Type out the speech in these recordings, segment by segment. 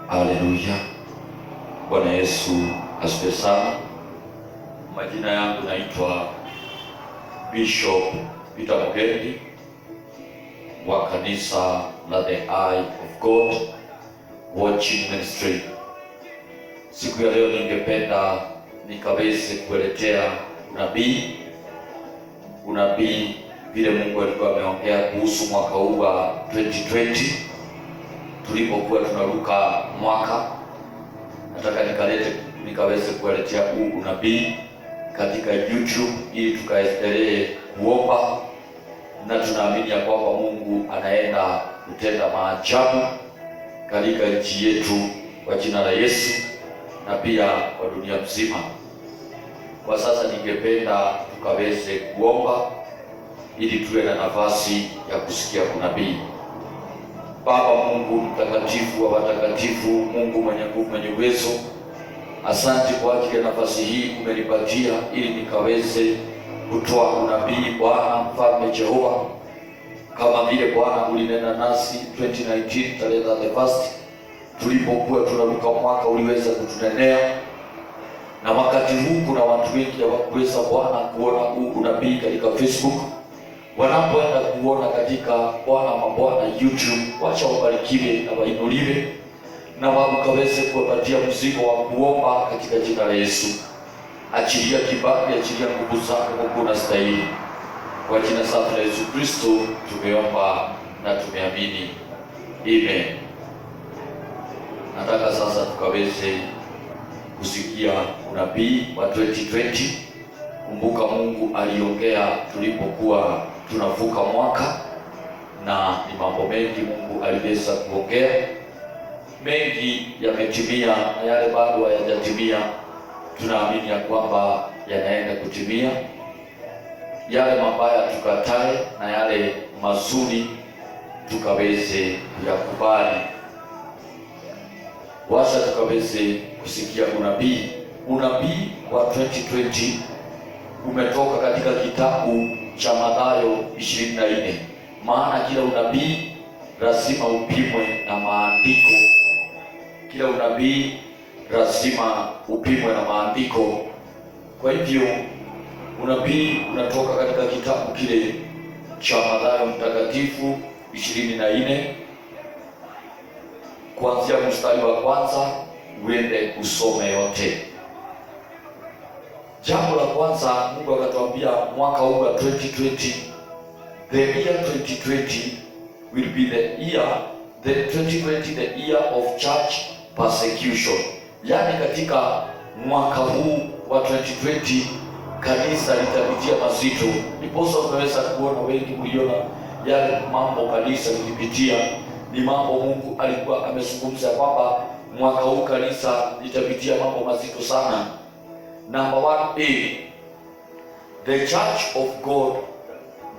Haleluya. Bwana Yesu asifiwe sana. Majina yangu naitwa Bishop Peter Mugendi wa kanisa la The Eye of God Watching Ministry. Siku ya leo ningependa nikaweze kueletea unabii vile Mungu alikuwa ameongea kuhusu mwaka huu wa 2020 tulipokuwa tunaruka mwaka. Nataka nikaweze kueletea huu unabii katika YouTube ili tukaendelee kuomba, na tunaamini ya kwamba Mungu anaenda kutenda maajabu katika nchi yetu kwa jina la Yesu na pia kwa dunia mzima. Kwa sasa ningependa tukaweze kuomba ili tuwe na nafasi ya kusikia unabii. Baba Mungu mtakatifu wa watakatifu, Mungu mwenye nguvu, mwenye uwezo, asante kwa ajili ya nafasi hii umenipatia ili nikaweze kutoa unabii. Bwana Mfalme Jehova, kama vile Bwana ulinena nasi 2019 tarehe 31 tulipokuwa tunaruka mwaka, uliweza kutunenea, na wakati huu kuna watu wengi hawakuweza Bwana kuona huu unabii katika Facebook. Wanapoenda kuona katika Bwana mabwana YouTube, wacha wabarikiwe na wainuliwe, na wakaweze kuwapatia mzigo wa kuomba katika jina la Yesu. Achilia kibali, achilia nguvu zako, Mungu unastahili. Kwa jina safi la Yesu Kristo tumeomba na tumeamini, amen. Nataka sasa tukaweze kusikia unabii wa 2020. Kumbuka Mungu aliongea tulipokuwa tunavuka mwaka, na ni mambo mengi Mungu aliweza kuongea. Mengi yametimia na yale bado hayajatimia tunaamini ya kwamba yanaenda kutimia. Yale mabaya tukatae na yale mazuri tukaweze kuyakubali. Wacha tukaweze kusikia unabii. Unabii wa 2020 umetoka katika kitabu cha Mathayo 24. Maana kila unabii lazima upimwe na maandiko. Kila unabii lazima upimwe na maandiko. Kwa hivyo unabii unatoka katika kitabu kile cha Mathayo mtakatifu 24, kuanzia mstari wa kwanza uende usome yote. Jambo la kwanza, Mungu akatuambia mwaka huu wa 2020, the year 2020 will be the year of church persecution. Yani katika mwaka huu wa 2020 kanisa litapitia mazito. Ndiposa unaweza kuona wengi mliona yale mambo kanisa lilipitia. Ni mambo Mungu alikuwa amezungumza kwamba mwaka huu kanisa litapitia mambo mazito sana. Number 1A, the church of God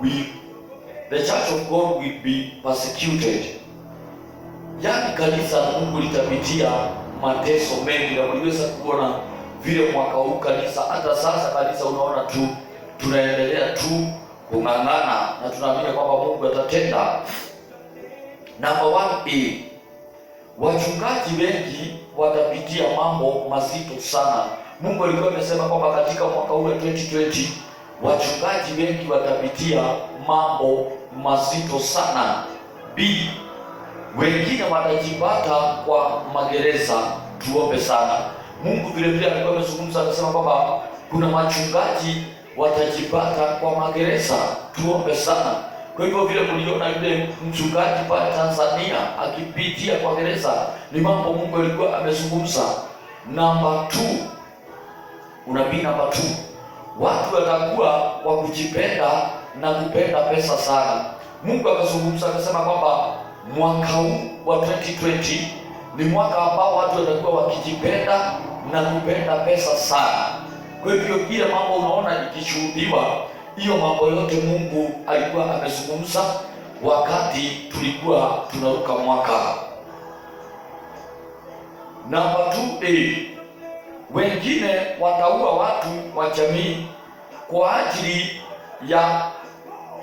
will be persecuted. Yani kanisa la Mungu litapitia mateso mengi, na uliweza kuona vile mwaka huu kanisa, hata sasa kanisa unaona tu tunaendelea tu kung'ang'ana, na tunaamini kwamba Mungu atatenda. Number 1A, wachungaji wengi watapitia mambo mazito sana. Mungu alikuwa amesema kwamba katika mwaka huu wa 2020 wachungaji wengi watapitia mambo mazito sana. B, wengine watajipata kwa magereza. Tuombe sana. Mungu vile vile alikuwa amezungumza, akasema kwamba kuna wachungaji watajipata kwa magereza. Tuombe sana. Kwa hivyo vile mliona yule mchungaji pale Tanzania akipitia kwa gereza, ni mambo Mungu alikuwa amezungumza. Number 2, unabii number 2, watu watakuwa wa kujipenda na kupenda pesa sana. Mungu akazungumza akasema kwamba mwaka huu wa 2020 ni mwaka ambao watu watakuwa wakijipenda na kupenda pesa sana. Kwa hivyo kile mambo unaona ikishuhudiwa, hiyo mambo yote Mungu alikuwa amezungumza wakati tulikuwa tunaruka mwaka. Number 2A, wengine wataua watu wa jamii kwa ajili ya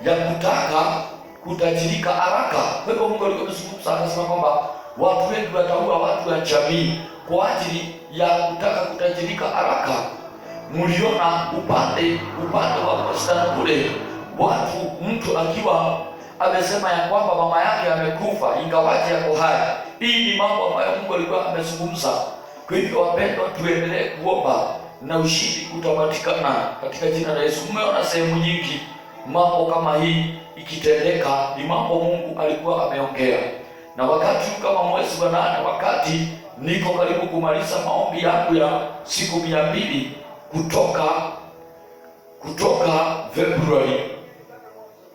kutaka kutajirika haraka. Kwa hivyo Mungu alikuwa amezungumza akasema kwamba Watu wengi wataua watu wa jamii kwa ajili ya kutaka kutajirika haraka. Mliona upande wa wastani kule, mtu akiwa amesema ya kwamba mama yake amekufa ingawaje yako hai. Hii ni mambo ambayo Mungu alikuwa amezungumza. Kwa hivyo wapendwa, tuendelee kuomba na ushindi utapatikana katika jina la Yesu. Umeona sehemu nyingi mambo kama hii ikitendeka, ni mambo Mungu alikuwa ameongea. Na wakati kama mwezi wa 8, wakati niko karibu kumaliza maombi yangu ya siku 200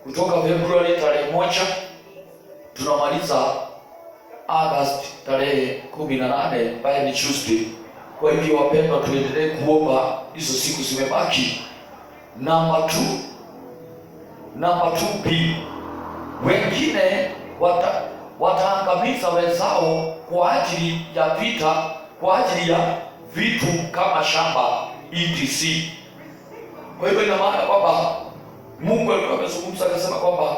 kutoka Februari tarehe 1 tunamaliza Agosti tarehe 18 ambaye ni Tuesday. Kwa hivyo wapendwa, tuendelee kuomba, hizo siku zimebaki. Number 2B, wengine wataangamiza wenzao kwa ajili ya vita, kwa ajili ya vitu kama shamba etc. Kwa hivyo ina maana kwamba Mungu alikuwa amezungumza akasema kwamba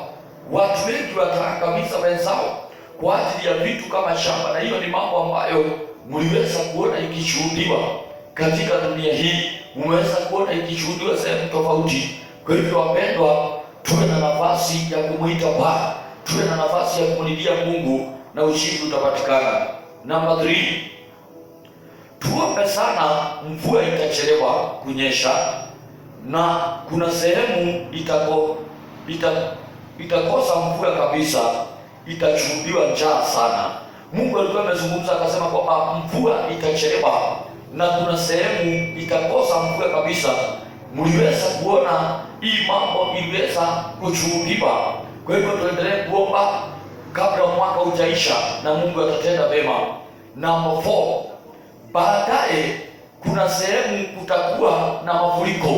watu wengi wataangamiza wenzao kwa ajili ya vitu kama shamba, na hiyo ni mambo ambayo mliweza kuona ikishuhudiwa katika dunia hii, mmeweza kuona ikishuhudiwa sehemu tofauti. Kwa hivyo wapendwa, tuwe na nafasi ya kumuita Bwana, tuwe na nafasi ya kumlilia Mungu na ushindi utapatikana. Number 3, tuombe sana mvua itachelewa kunyesha, na kuna sehemu itakosa mvua kabisa, itashuhudiwa njaa sana. Mungu alikuwa amezungumza akasema kwamba mvua itachelewa na kuna sehemu itakosa mvua kabisa. Mliweza kuona hii mambo iliweza kushuhudiwa. Kwa hivyo tuendelee kuomba kabla mwaka hujaisha na Mungu atatenda mema. Number 4, baadaye kuna sehemu kutakuwa na mafuriko.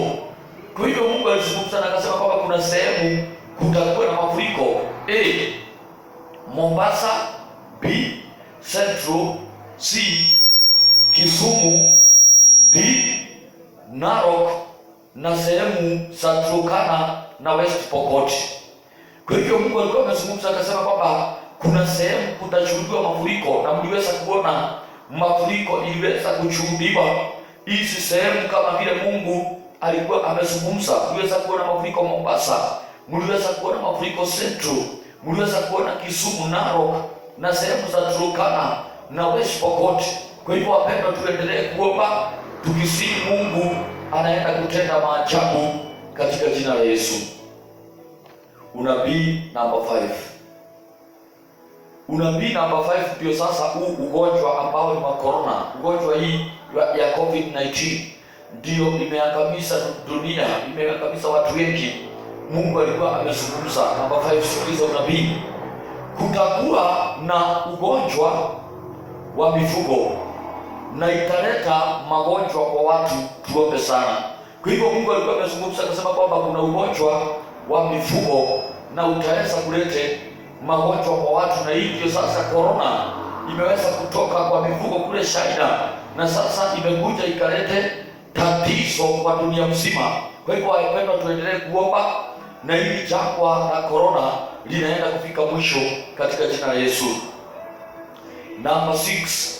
Kwa hivyo Mungu alizungumza na akasema kwamba kuna sehemu kutakuwa na mafuriko. A, Mombasa. B, Central. C, Kisumu. D, Narok na sehemu za Turkana na West Pokot. Kwa hivyo Mungu alikuwa amezungumza akasema kwamba kuna sehemu kutashuhudiwa mafuriko, na mliweza kuona mafuriko iliweza kushuhudiwa hizi sehemu kama vile Mungu alikuwa amezungumza. Mliweza kuona mafuriko Mombasa, mliweza kuona mafuriko Central, mliweza kuona Kisumu, Narok na sehemu za Turkana na West Pokot. Kwa hivyo wapendwa, tuendelee kuomba tukisihi Mungu anaenda kutenda maajabu katika jina la Yesu. Unabii number 5. Unabii number 5 ndio sasa huu ugonjwa ambao ni wa corona. Ugonjwa hii ya COVID-19 ndio imeangamiza dunia, imeangamiza watu wengi. Mungu alikuwa amezungumza. Number 5, sikiliza unabii. Kutakuwa na ugonjwa wa mifugo na italeta magonjwa kwa watu, tuombe sana. Kwa hivyo Mungu alikuwa amezungumza akasema kwamba kuna ugonjwa wa mifugo na utaweza kulete magonjwa kwa watu, na hii ndio sasa corona imeweza kutoka kwa mifugo kule China na sasa imekuja ikalete tatizo kwa dunia mzima. Kwa hivyo wapendwa, tuendelee kuomba na hili jangwa la corona linaenda kufika mwisho katika jina la Yesu. Number 6,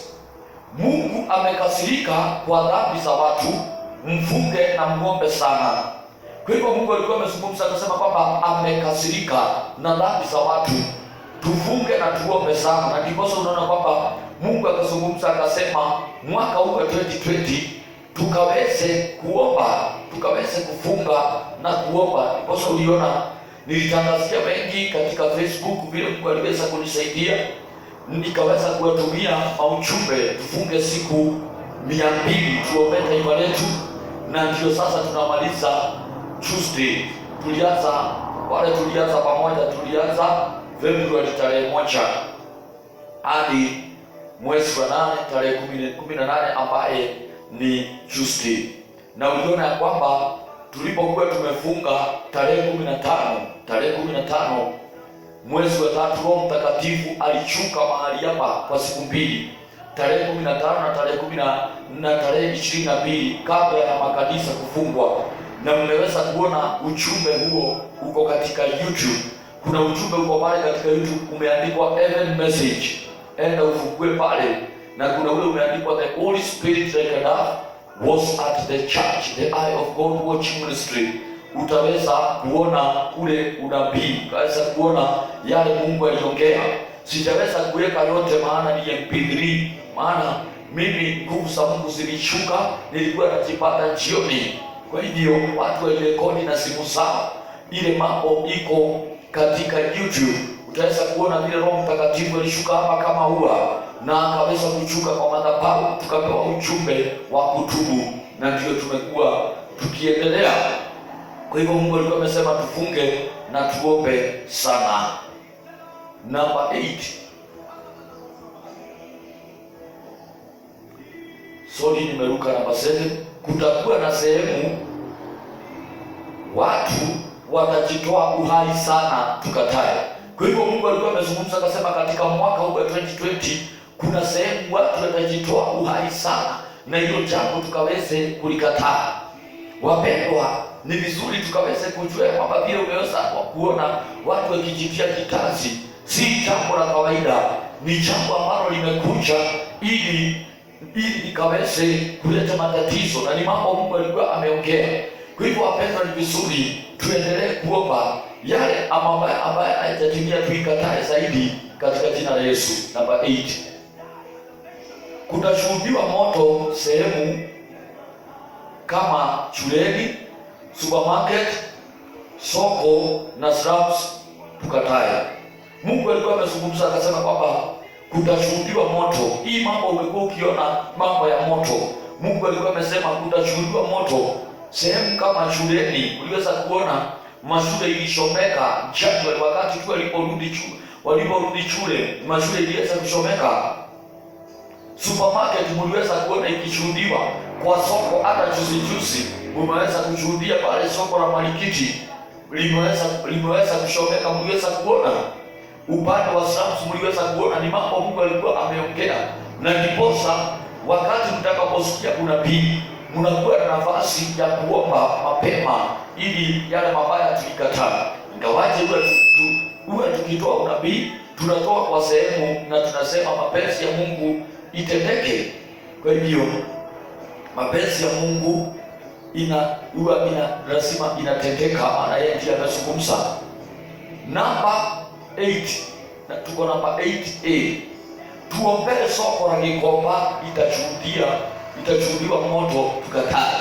Mungu amekasirika kwa dhambi za watu, mfunge na muombe sana. Kwa hivyo Mungu alikuwa amezungumza akasema kwamba amekasirika na dhambi za watu, tufunge na tuombe sana. Na ndipo unaona kwamba Mungu akazungumza akasema mwaka huu wa 2020 tukaweze kuomba, tukaweze kufunga na kuomba. Ndipo uliona nilitangazia wengi katika Facebook vile Mungu aliweza kunisaidia, nikaweza kuwatumia ujumbe tufunge siku 200 tuombe taifa letu. Na ndio sasa tunamaliza Tuesday. Tulianza pamoja, tulianza Februari tarehe 1 hadi mwezi wa 8 tarehe 18 ambaye ni Tuesday. Na uliona ya kwamba tulipokuwa tumefunga tarehe 15 mwezi wa 3, Roho Mtakatifu alishuka mahali hapa kwa siku 2, tarehe 15 na tarehe 10 na tarehe 22 kabla ya makanisa kufungwa. Na mmeweza kuona ujumbe huo uko katika YouTube. Kuna ujumbe uko pale katika YouTube umeandikwa Heaven Message. enda ufungue pale, na kuna ule umeandikwa the Holy Spirit like a dove was at the church, the Eye of God Watching Ministry. Utaweza kuona ule unabii, utaweza kuona yale Mungu aliongea. Sitaweza kuweka yote maana ni MP3, maana mimi nguvu za Mungu zilishuka, nilikuwa najipata jioni. Kwa hivyo watu walirekodi na simu zao, ile mambo iko katika YouTube. Utaweza kuona vile Roho Mtakatifu alishuka hapa kama ua, na akaweza kushuka kwa madhabahu, tukapewa ujumbe wa kutubu, na ndio tumekuwa tukiendelea. Kwa hivyo Mungu alikuwa amesema tufunge na tuombe sana. Number 8. Sorry, nimeruka namba 7. Kutakuwa na sehemu watu watajitoa uhai sana, tukatae. Kwa hivyo Mungu alikuwa amezungumza akasema katika mwaka huu wa 2020 kuna sehemu watu watajitoa uhai sana, na hilo jambo tukaweze kulikataa. Wapendwa, ni vizuri tukaweze kujua kwamba vile umeweza kuona watu wakijitia kitanzi si jambo la kawaida, ni jambo ambalo limekuja ili ikaweze kuleta matatizo, na ni mambo Mungu alikuwa ameongea. Kwa hivyo wapendwa, ni vizuri tuendelee kuomba yale ambaye hayajatimia tuikatae zaidi katika jina la Yesu. Namba 8. Kutashuhudiwa moto sehemu kama shuleni, supermarket, soko na slums, tukatae. Mungu alikuwa amezungumza akasema kwamba kutashuhudiwa moto. Hii mambo umekuwa ukiona mambo ya moto. Mungu alikuwa amesema kutashuhudiwa moto sehemu kama shuleni. Uliweza kuona mashule ilishomeka Januari, wakati tu waliporudi shule, mashule iliweza kushomeka. Supermarket mliweza kuona ikishuhudiwa kwa soko. Hata juzi umeweza kushuhudia pale soko la Marikiti limeweza kushomeka, mliweza kuona. Upande wa slums mliweza kuona. Ni mambo Mungu alikuwa ameongea, na ndiposa wakati mtakaposikia unabii mnakuwa na nafasi ya kuomba mapema ili yale mabaya tulikataa. Ingawaje uwe tukitoa unabii tunatoa kwa sehemu na tunasema mapenzi ya Mungu itendeke. Kwa hivyo mapenzi ya Mungu lazima inatendeka, maana yeye ndiye amezungumza. Namba 8, na tuko namba 8A. Tuombee soko la Gikomba, itashuhudiwa moto, tukatae.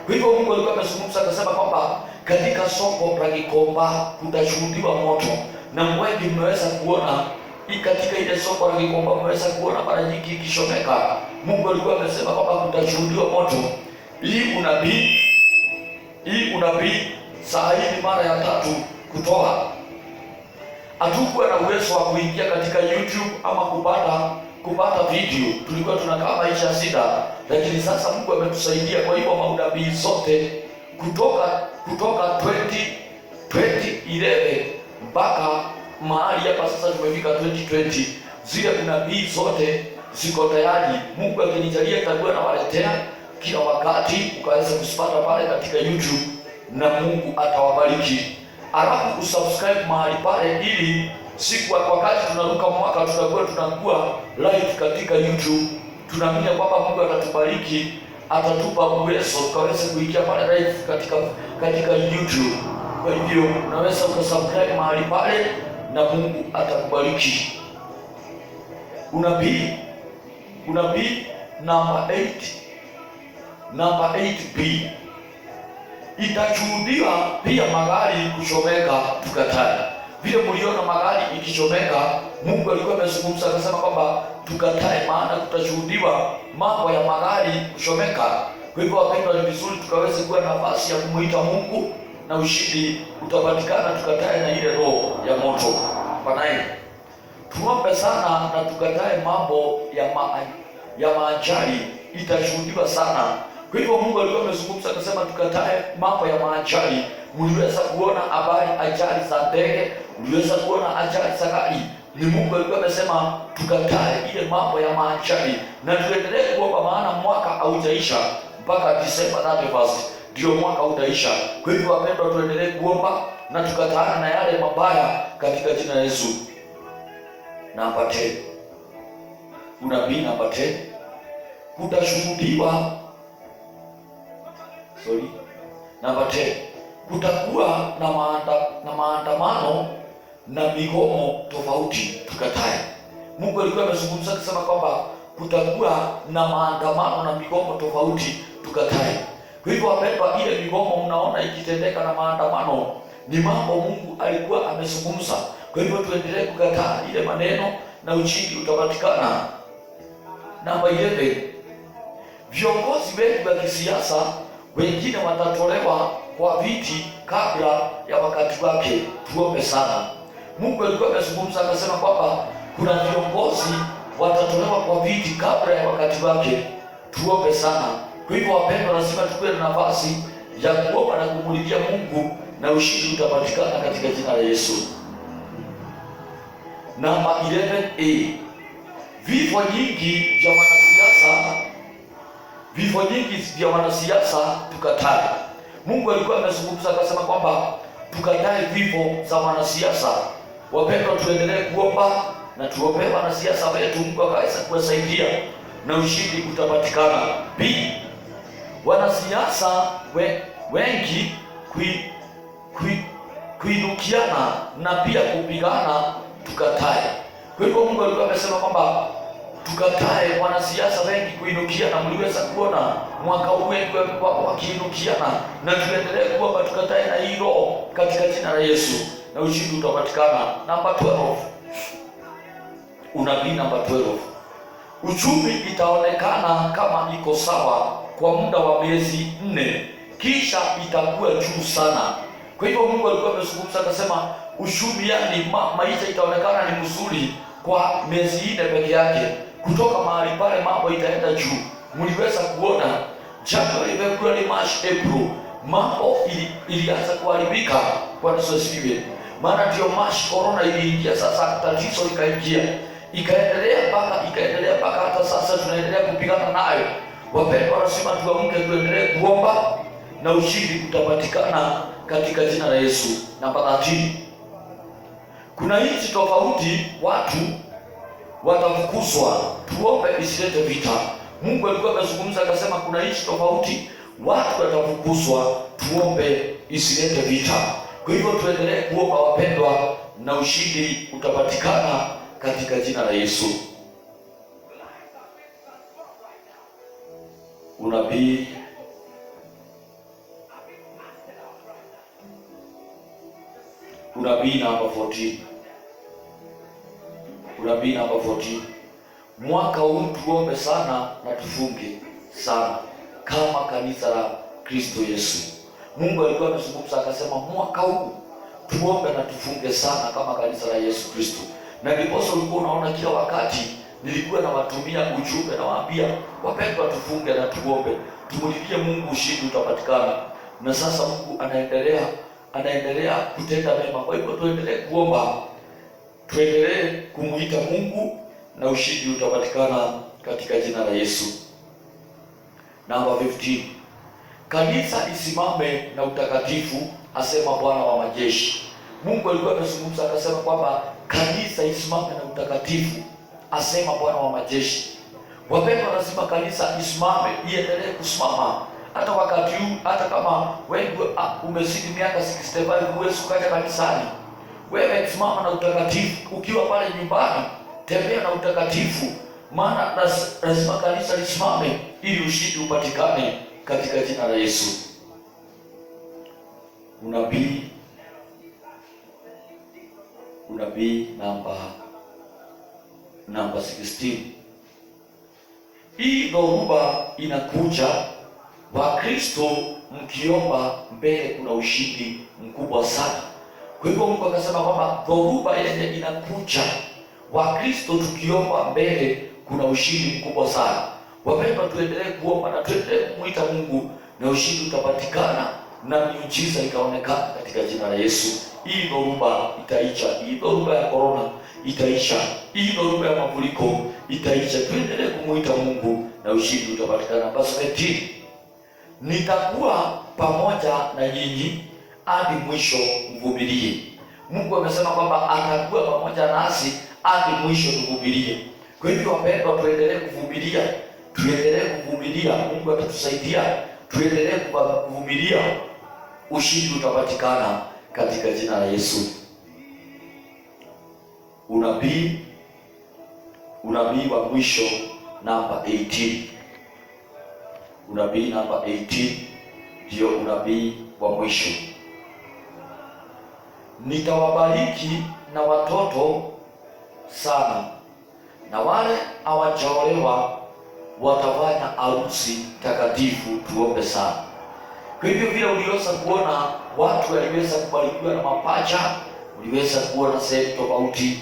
Kwa hivyo Mungu alikuwa amezungumza akasema kwamba katika soko la Gikomba kutashuhudiwa moto, na wengi mmeweza kuona katika ile soko la Gikomba, mmeweza kuona mara nyingi ikishomeka. Mungu alikuwa amesema kwamba kutashuhudiwa moto. Hii unabii saa hii mara ya 3 kutoa. Hatukuwa na uwezo wa kuingia katika YouTube ama kupata video, tulikuwa tunakaa maisha ya shida, lakini sasa Mungu ametusaidia. Kwa hivyo maunabii zote kutoka 2011 mpaka mahali hapa sasa tumefika 2020, zile unabii zote ziko tayari. Mungu akinijalia nitakuwa nawaletea kila wakati, ukaweza kusipata pale katika YouTube, na Mungu atawabariki. Alafu usubscribe mahali pale, ili siku wakati tunaruka mwaka tunakuwa live katika YouTube. Tunaamini kwamba Mungu atatubariki, atatupa uwezo tukaweza kuingia pale live katika YouTube. Kwa hivyo unaweza kusubscribe mahali pale na Mungu atakubariki. Unabii namba 8B. Itashuhudiwa pia magari kuchomeka, tukatae. Vile mliona magari ikichomeka, Mungu alikuwa amezungumza akasema kwamba tukatae, maana kutashuhudiwa mambo ya magari kuchomeka. Kwa hivyo wapendwa, ni vizuri tukaweze kuwa na nafasi ya kumuita Mungu na ushindi utapatikana, tukatae na ile roho ya moto. Bwana, tuombe sana na tukatae mambo ya maajali, itashuhudiwa sana. Kwa hivyo Mungu alikuwa amezungumza akasema tukatae mambo ya maajali. Mliweza kuona habari ajali za ndege, mliweza kuona ajali za gari. Ni Mungu alikuwa amesema tukatae ile mambo ya maajali, na tuendelee kuomba, maana mwaka haujaisha mpaka Disemba 31 ndio mwaka utaisha. Kwa hivyo wapendwa, tuendelee kuomba na tukataana na yale mabaya katika jina la Yesu. Namba 10. Unabii namba 10, kutashuhudiwa namba 10, kutakuwa na maandamano na migomo tofauti, tukatae. Mungu alikuwa amezungumza akisema kwamba kutakuwa na maandamano na migomo tofauti, tukatae. Kwa hivyo wapendwa, ile migomo mnaona ikitendeka na maandamano ni mambo Mungu alikuwa amezungumza. Kwa hivyo tuendelee kukataa ile maneno na ushindi utapatikana. Namba 11, viongozi wetu wa kisiasa wengine watatolewa kwa viti kabla ya wakati wake. Tuombe sana. Mungu alikuwa amezungumza akasema kwamba kuna viongozi watatolewa kwa viti kabla ya wakati wake. Tuombe sana. Kwa hivyo wapendwa, lazima tuwe na nafasi ya kuomba na kumulikia Mungu na ushindi utapatikana katika jina la Yesu. Namba 11A, vifo nyingi vya wanasiasa tukatae. Mungu alikuwa amezungumza akasema kwamba tukatae vifo za wanasiasa. Wapendwa, tuendelee kuomba na tuombee wanasiasa wetu, Mungu akaweza kuwasaidia na ushindi utapatikana. B, wanasiasa wengi kuinukiana na pia kupigana tukatae. Kwa hivyo Mungu alikuwa amesema kwamba tukatae wanasiasa wengi kuinukiana. Mliweza kuona mwaka huu wengi wamekuwa wakiinukiana, na tuendelee kuomba tukatae na hilo katika jina la Yesu na ushindi utapatikana. Namba 12, unabii namba 12, uchumi itaonekana kama iko sawa kwa muda wa miezi 4, kisha itakuwa juu sana. Kwa hivyo Mungu alikuwa amezungumza akasema uchumi, yani maisha itaonekana ni mzuri kwa miezi 4 peke yake. Kutoka mahali pale mambo itaenda juu. Mliweza kuona January, February, March, April mambo ilianza kuharibika kwa sosifiwe. Maana ndio March corona iliingia, sasa tatizo likaingia, ikaendelea mpaka hata sasa tunaendelea kupigana nayo. Wapendwa, lazima tuamke, tuendelee kuomba na ushindi utapatikana katika jina la Yesu. Namba 13, kuna nchi tofauti watu watafukuzwa. Tuombe isilete vita. Mungu alikuwa amezungumza akasema kuna nchi tofauti watu watafukuzwa. Tuombe isilete vita. Kwa hivyo tuendelee kuomba wapendwa, na ushindi utapatikana katika jina la Yesu. Unabii namba 14, unabii namba 14, mwaka huu tuombe sana na tufunge sana kama kanisa la Kristo Yesu. Mungu alikuwa amezungumza akasema mwaka huu tuombe na tufunge sana kama kanisa la Yesu Kristo. Na ndiposa ulikuwa unaona kila wakati nilikuwa nawatumia ujumbe na waambia wapendwa, tufunge na tuombe, tumulikie Mungu, ushindi utapatikana. Na sasa Mungu anaendelea kutenda mema. Kwa hivyo tuendelee kuomba, tuendelee kumuita Mungu na ushindi utapatikana katika jina la Yesu. Namba 15, kanisa isimame na utakatifu, asema Bwana wa majeshi. Mungu alikuwa amezungumza akasema kwamba kanisa isimame na utakatifu, asema Bwana wa majeshi. Wapendwa, lazima kanisa isimame, iendelee kusimama hata wakati huu. Hata kama wewe umezidi miaka 65 huwezi kuja kanisani, wewe simama na utakatifu. Ukiwa pale nyumbani, tembea na utakatifu, maana lazima kanisa lisimame ili ushindi upatikane katika jina la Yesu. Unabii namba 16, hii dhoruba inakuja, Wakristo mkiomba mbele kuna ushindi mkubwa sana. Kwa hivyo Mungu akasema kwamba dhoruba yenye inakuja, Wakristo tukiomba mbele kuna ushindi mkubwa sana. Wapendwa, tuendelee kuomba na tuendelee kumuita Mungu na ushindi utapatikana na miujiza ikaonekana katika jina la Yesu. Hii dhoruba itaisha, hii dhoruba ya corona itaisha, hii dhoruba ya mafuriko itaisha. Tuendelee kumuita Mungu na ushindi utapatikana. Basi 18, nitakuwa pamoja na nyinyi hadi mwisho, mvumilie. Mungu amesema kwamba atakuwa pamoja nasi hadi mwisho, tuvumilie. Kwa hivyo wapendwa, tuendelee kuvumilia, tuendelee kuvumilia. Mungu atatusaidia, tuendelee kuvumilia. Ushindi utapatikana katika jina la Yesu. Unabii wa mwisho namba 18. Unabii namba 18 ndio unabii wa mwisho. Nitawabariki na watoto sana, na wale hawajaolewa watafanya harusi takatifu. Tuombe sana. Kwa hivyo vile uliweza kuona watu waliweza kubarikiwa na mapacha, uliweza kuona sehemu tofauti.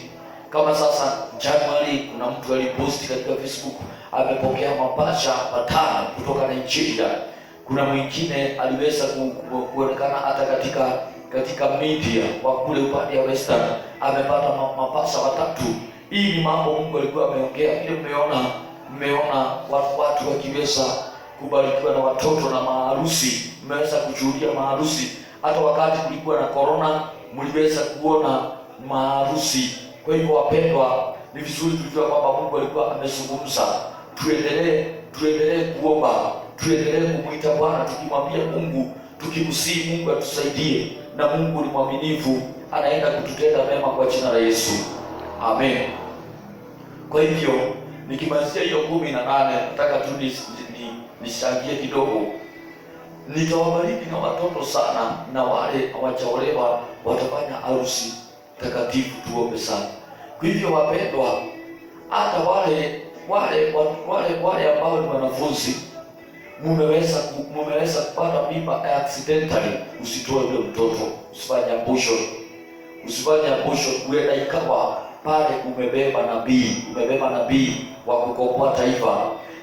Kama sasa Januari, kuna mtu aliposti katika Facebook amepokea mapacha 5 kutoka Nigeria. Kuna mwingine aliweza kuonekana hata katika media wa kule upande wa Western amepata mapacha 3. Hii ni mambo Mungu alikuwa ameongea. Ile mmeona watu wakiweza kubarikiwa na watoto na maharusi, mmeweza kushuhudia maharusi. Hata wakati kulikuwa na corona mliweza kuona maharusi. Kwa hivyo wapendwa, ni vizuri tujue kwamba Mungu alikuwa amezungumza. Tuendelee kuomba, tuendelee kumwita Bwana, tukimwambia Mungu, tukimsihi Mungu atusaidie, na Mungu ni mwaminifu, anaenda kututenda mema kwa jina la Yesu. Amen. Kwa hivyo nikimalizia hiyo 18, nataka tu nishangie kidogo. Nitawabariki na watoto sana, na wale hawajaolewa watafanya harusi takatifu. Tuombe sana. Kwa hivyo wapendwa, hata wale ambao ni wanafunzi, mumeweza kupata mimba accidentally, usitoe ule mtoto, usifanye abortion. Huenda ikawa pale umebeba nabii wa kukomboa taifa,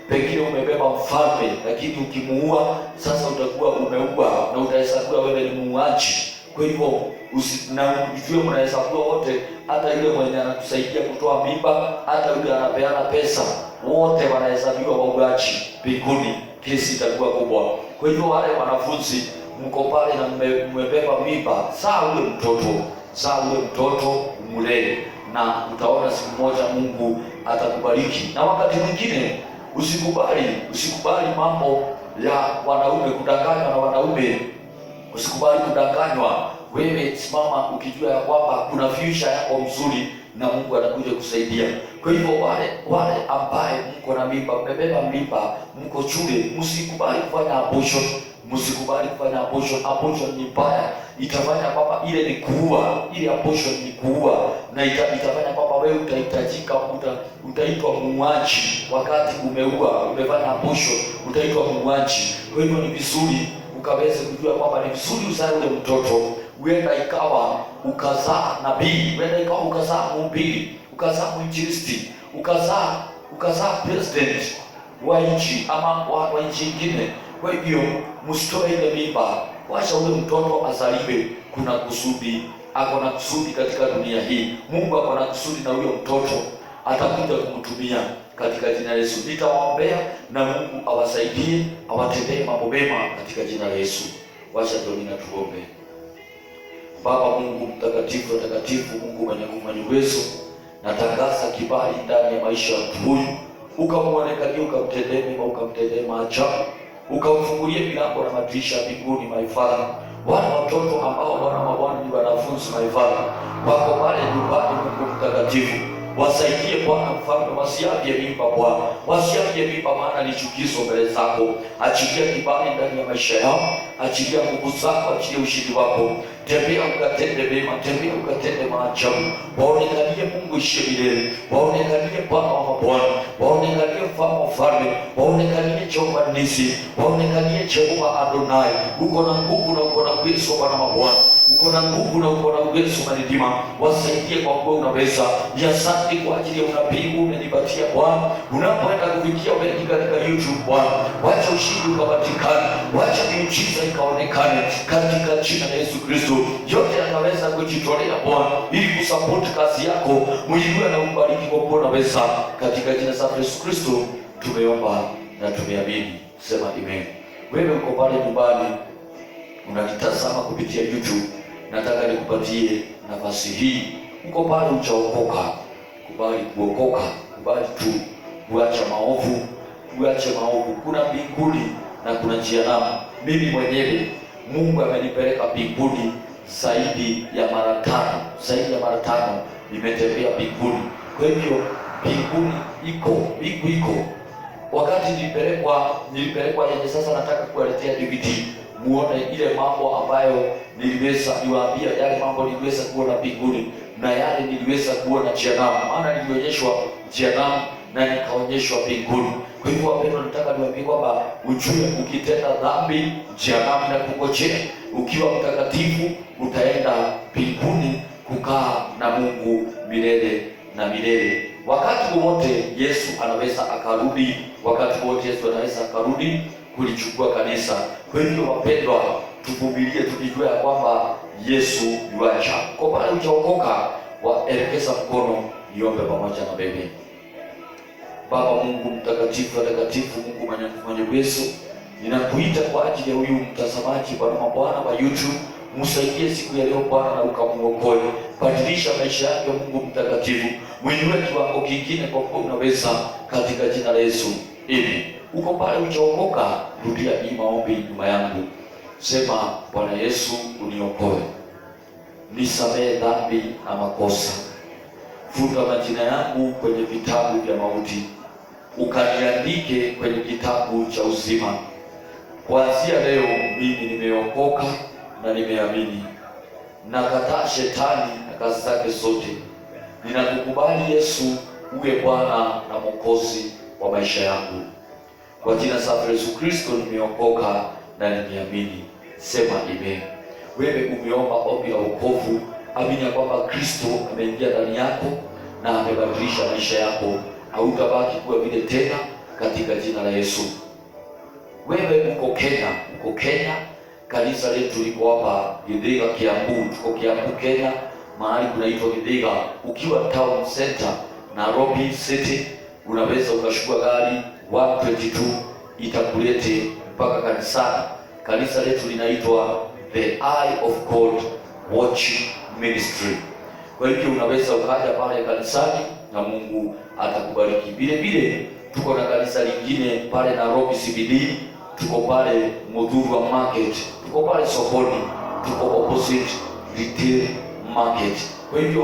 pengine umebeba mfalme, lakini ukimuua sasa utakuwa umeua na utahesabiwa wewe ni muuaji. Kwa hivyo ujue mnahesabiwa wote, hata yule mwenye anakusaidia kutoa mimba, hata yule anapeana pesa, wote wanahesabiwa wauaji mbinguni. Kesi itakuwa kubwa. Kwa hivyo wale wanafunzi mko pale na mmebeba mimba, saa ule mtoto umlee, na utaona siku moja Mungu atakubariki. Na wakati mwingine usikubali mambo ya wanaume, kudanganywa na wanaume. Usikubali kudanganywa. Wewe simama ukijua ya kwamba kuna future yako mzuri na Mungu atakuja kusaidia. Kwa hivyo wale ambaye mko na mimba, mmebeba mimba, mko shule, msikubali kufanya abortion. Abortion ni mbaya. Itafanya kwamba ile ni kuua, ile abortion ni kuua, na itafanya kwamba wewe utahitajika, utaitwa muuaji. Wakati umefanya abortion, utaitwa muuaji. Kwa hivyo ni vizuri ukaweze kujua kwamba ni vizuri uzae ule mtoto. Huenda ikawa ukazaa nabii, huenda ikawa ukazaa mhubiri, ukazaa mwinjilisti, ukazaa president wa nchi ama wa nchi nyingine. Kwa hivyo msitoe ile mimba, wacha ule mtoto azaliwe. Kuna kusudi, ako na kusudi katika dunia hii. Mungu ako na kusudi na huyo mtoto, atakuja kumtumia katika jina la Yesu. Nitawaombea na Mungu awasaidie, awatendee mambo mema katika jina la Yesu. Wacha ndio tuombe. Baba Mungu mtakatifu, Mungu mwenye nguvu, mwenye uwezo, natangaza kibali ndani ya maisha ya mtu huyu, ukamwonekanie, ukamtendee mema, ukamtendee maajabu, ukamfungulie milango na madirisha ya mbinguni. My Father, wale watoto ambao Bwana ni wanafunzi, my Father, wako pale nyumbani, Mungu mtakatifu, wasaidie Bwana mfalme, wasiavye mimba Bwana, wasiavye mimba, maana ni chukizo mbele zako. Achilia kibali ndani ya maisha yao, achilia nguvu zako, achilia ushindi wako. Tembea ukatende mema, tembea ukatende maajabu. Waonekanie Mungu ishiye milele, waonekanie Bwana wa mabwana, waonekanie mfalme wa falme, waonekanie Jehova Nisi, waonekanie Jehova Adonai. Uko na nguvu na uko na uwezo Bwana wa mabwana, uko na nguvu na uko na uwezo Maridima. Wasaidie kwa kuwa unaweza. Ni asante kwa ajili ya unabii umenipatia Bwana, unapoenda kufikia wengi katika YouTube Bwana. Wacha ushindi ukapatikane, wacha miujiza ikaonekane katika jina la Yesu Kristo. Yote anaweza kujitolea Bwana ili kusapoti kazi yako. Mwinue na ubariki kwa kuwa unaweza, katika jina la Yesu Kristo tumeomba na tumeamini. Sema amen. Wewe uko pale nyumbani unanitazama kupitia YouTube, nataka nikupatie nafasi hii. Uko pale hujaokoka, kubali kuokoka kubali tu kuacha maovu, uache maovu. Kuna mbinguni na kuna jehanamu. Mimi mwenyewe Mungu amenipeleka mbinguni zaidi ya mara tano nimetembea mbinguni. Kwa hivyo mbinguni iko. Wakati nilipelekwa yenye sasa nataka kuwaletea DVD muone ile mambo ambayo niliweza niwaambia, yale mambo niliweza kuona mbinguni na yale niliweza kuona jehanamu. Maana nilionyeshwa jehanamu na nikaonyeshwa mbinguni. Kwa hivyo wapendwa, nataka niwaambie kwamba ujue, ukitenda dhambi jehanamu inakungojea. Ukiwa mtakatifu utaenda mbinguni kukaa na Mungu milele na milele. Wakati wote Yesu anaweza akarudi, kulichukua kanisa. Kwa hivyo wapendwa, tuvumilie tukijua ya kwamba Yesu yuacha. Kwa pale hujaokoka, waelekeza mkono niombe pamoja na bebe. Baba Mungu mtakatifu, Mungu mwenye uwezo, ninakuita kwa ajili ya huyu mtazamaji Bwana wa YouTube. Msaidie siku ya leo Bwana, na ukamuokoe. Badilisha maisha yake Mungu mtakatifu. Mwinue kiwango kingine kwa kuwa unaweza, katika jina la Yesu. Amen. Uko pale hujaokoka, rudia hii maombi nyuma yangu. Sema, Bwana Yesu uniokoe. Nisamehe dhambi na makosa. Futa majina yangu kwenye vitabu vya mauti. Ukaniandike kwenye kitabu cha uzima. Kuanzia leo mimi nimeokoka na nimeamini. Nakataa shetani na kazi zake zote. Ninakukubali Yesu uwe Bwana na Mwokozi wa maisha yangu. Kwa jina safi la Yesu Kristo nimeokoka na nimeamini. Sema amen. Wewe umeomba ombi la wokovu. Amini ya kwamba Kristo ameingia ndani yako na amebadilisha maisha yako. Hautabaki kuwa vile tena, katika jina la Yesu. Wewe uko Kenya, kanisa letu liko hapa Githiga, Kiambu. Tuko Kiambu, Kenya, mahali kunaitwa Githiga. Ukiwa town center Nairobi City, unaweza ukachukua gari 122 itakulete mpaka kanisani. Kanisa letu linaitwa The Eye of God Watching Ministry. Kwa hivyo unaweza ukaja pale kanisani na Mungu atakubariki. Vile tuko na kanisa lingine pale Nairobi CBD, tuko pale Muthurwa Market, tuko pale sokoni, tuko opposite Retail Market. Kwa hivyo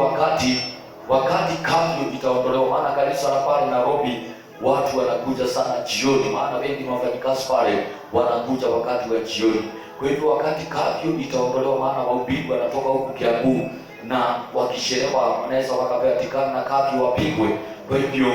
wakati kafyu itaondolewa, maana kanisa la pale Nairobi watu wanakuja sana jioni, maana wengi wafanyikazi pale wanakuja wakati wa jioni. Kwa hivyo wakati kafyu itaondolewa, maana wahubiri wanatoka huku Kiambu na wakishelewa wanaweza wakapatikana na kafyu wapigwe. Kwa hivyo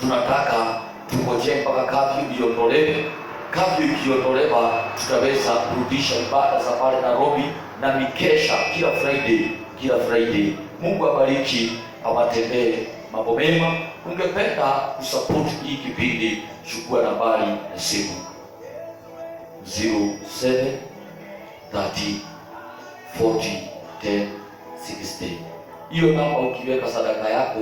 tunataka tungojee mpaka kafyu iondolewe. Kafyu ikiondolewa, tutaweza kurudisha ibada za pale Nairobi na mikesha kila Friday. Mungu abariki, awatendee mambo mema. Ungependa kusupport hii kipindi, chukua nambari ya simu 07 30 40 10 60. Hiyo namba ukiweka sadaka yako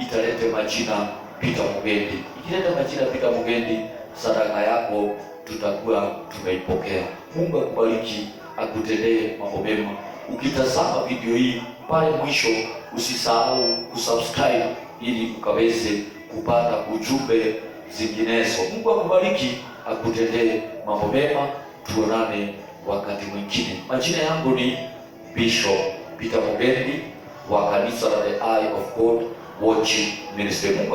italete majina Peter Mugendi. Ikileta majina Peter Mugendi, sadaka yako tutakuwa tumeipokea. Mungu akubariki, akutendee mambo mema. Ukitazama video hii pale mwisho, usisahau kusubscribe ili ukaweze kupata ujumbe zinginezo. Mungu akubariki, akutendee mambo mema. Tuonane wakati mwingine. Majina yangu ni Bishop Peter Mugendi wa kanisa la The Eye of God Watching Ministry. Mungu